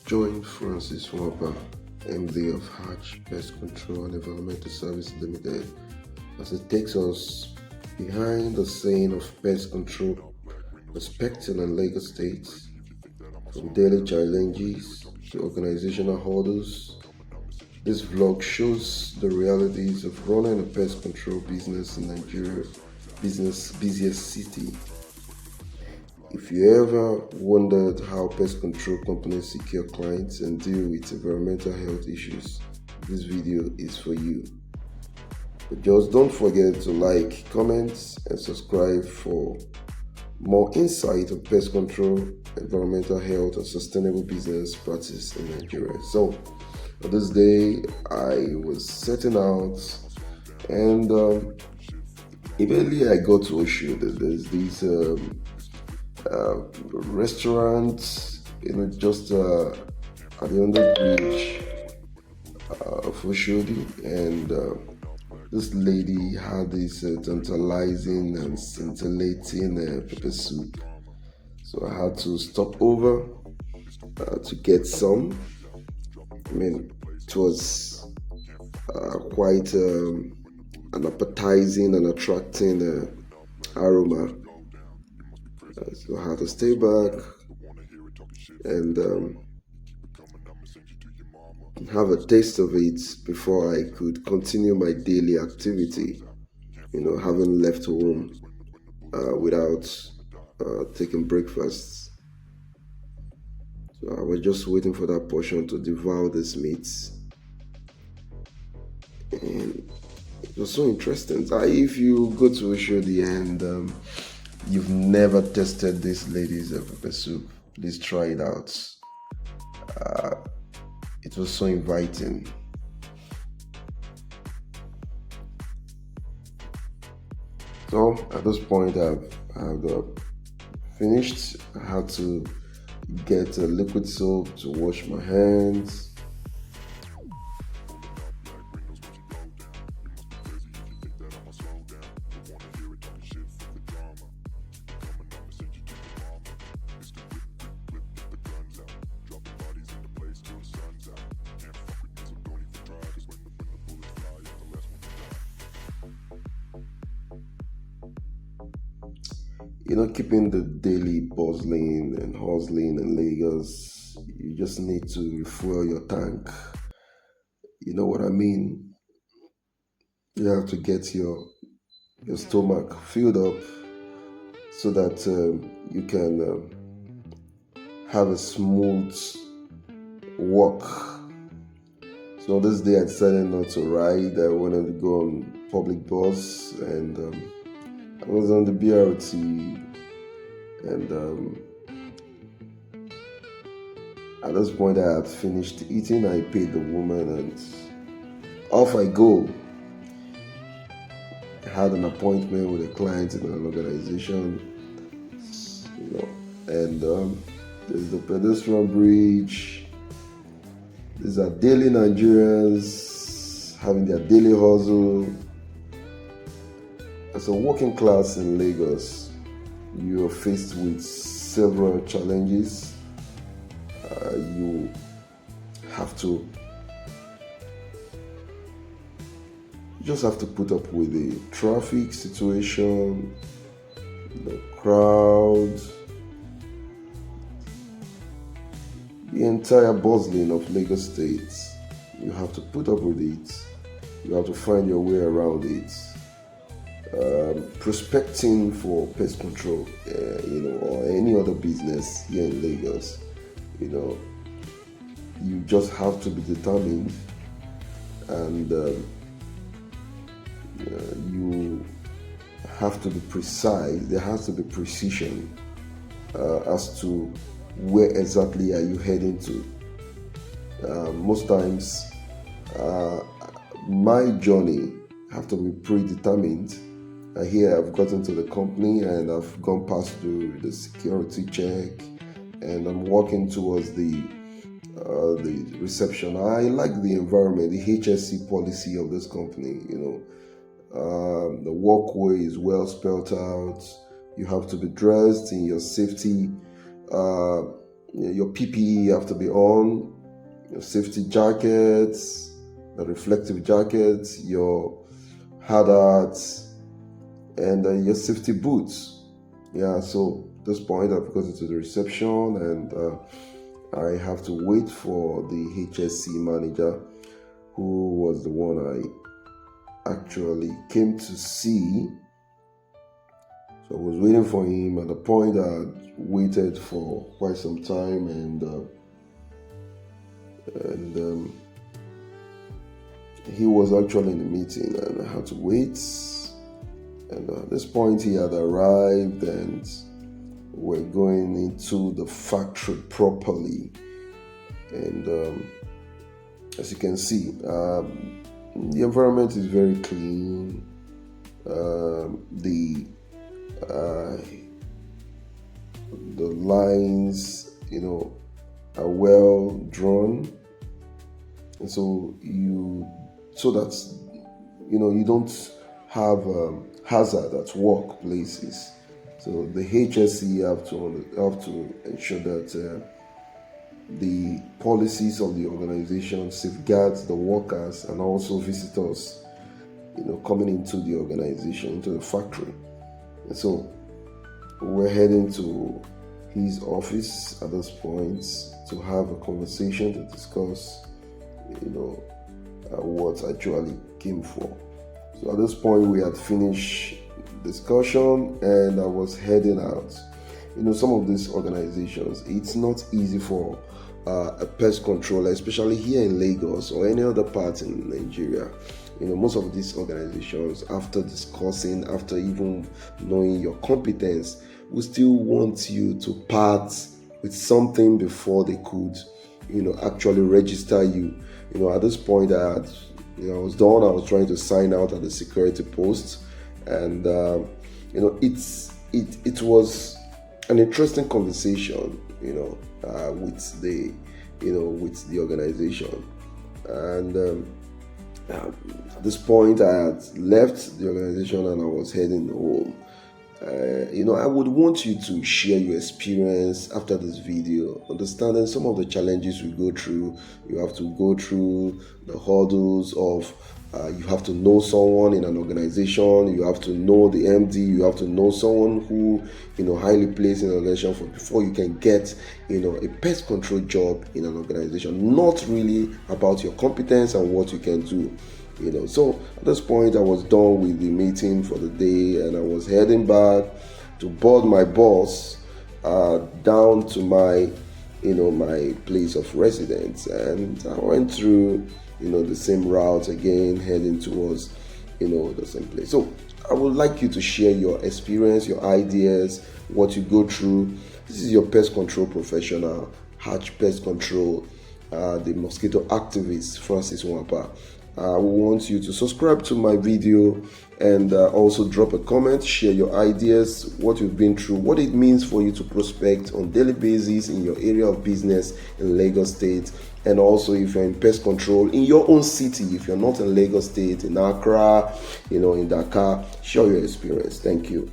Join Francis Nwapa, MD of Hatch Pest Control and Environmental Service Limited, as it takes us behind the scene of pest control, respecting in Lagos State, from daily challenges to organizational hurdles. This vlog shows the realities of running a pest control business in Nigeria, busiest city. If you ever wondered how pest control companies secure clients and deal with environmental health issues, this video is for you. But just don't forget to like, comment, and subscribe for more insight on pest control, environmental health, and sustainable business practice in Nigeria. So, on this day, I was setting out, and immediately I got to Osho. There's these restaurant, just at the under bridge of Oshodi, and this lady had this tantalizing and scintillating pepper soup. So I had to stop over to get some. I mean, it was quite an appetizing and attracting aroma. So I had to stay back and have a taste of it before I could continue my daily activity, having left home without taking breakfast. So I was just waiting for that portion to devour this meat. And it was so interesting. If you go to Oshodi and you've never tasted this lady's pepper soup, please try it out. It was so inviting. So at this point, I've finished. I had to get a liquid soap to wash my hands. Keeping the daily bustling and hustling in Lagos, you just need to refuel your tank. You know what I mean? You have to get your stomach filled up so that you can have a smooth walk. So this day I decided not to ride. I wanted to go on public bus, and I was on the BRT. And at this point, I had finished eating. I paid the woman, and off I go. I had an appointment with a client in an organization, and there's the pedestrian bridge. These are daily Nigerians having their daily hustle. As a working class in Lagos, you are faced with several challenges. You just have to put up with the traffic situation, the crowd, the entire bustling of Lagos State. You have to put up with it. You have to find your way around it. Prospecting for pest control, or any other business here in Lagos, you just have to be determined, and you have to be precise. There has to be precision as to where exactly are you heading to. Most times, my journey have to be predetermined. Here I've gotten to the company and I've gone past through the security check, and I'm walking towards the reception. I like the environment, the HSC policy of this company. The walkway is well spelled out. You have to be dressed in your safety Your PPE have to be on, your safety jackets, the reflective jackets, your hard hats, and your safety boots. Yeah, so at this point I've gotten to the reception, and I have to wait for the HSC manager, who was the one I actually came to see. So I was waiting for him. At the point I waited for quite some time, and he was actually in the meeting, and I had to wait. And at this point he had arrived, and we're going into the factory properly. And as you can see, the environment is very clean. The lines, are well drawn, and so that you don't have hazard at workplaces. So the HSC have to ensure that the policies of the organization safeguards the workers and also visitors, coming into the organization, into the factory. And so we're heading to his office at this point to have a conversation to discuss, what actually came for. So at this point we had finished discussion, and I was heading out. Some of these organizations, it's not easy for a pest controller, especially here in Lagos or any other part in Nigeria. Most of these organizations, after discussing, after even knowing your competence, will still want you to part with something before they could, actually register you. At this point I was done. I was trying to sign out at the security post, and it was an interesting conversation, with the organization. And at this point I had left the organization and I was heading home. I would want you to share your experience after this video, understanding some of the challenges we go through. You have to go through the hurdles of you have to know someone in an organization, you have to know the MD, you have to know someone who highly placed in an organization before you can get a pest control job in an organization. Not really about your competence and what you can do. So at this point I was done with the meeting for the day, and I was heading back to board my bus down to my my place of residence, and I went through the same route again, heading towards the same place. So I would like you to share your experience, your ideas, what you go through. This is your pest control professional, Hatch Pest Control, the mosquito activist, Francis Nwapa. I want you to subscribe to my video, and also drop a comment, share your ideas, what you've been through, what it means for you to prospect on daily basis in your area of business in Lagos State, and also if you're in pest control in your own city, if you're not in Lagos State, in Accra, in Dakar, share your experience. Thank you.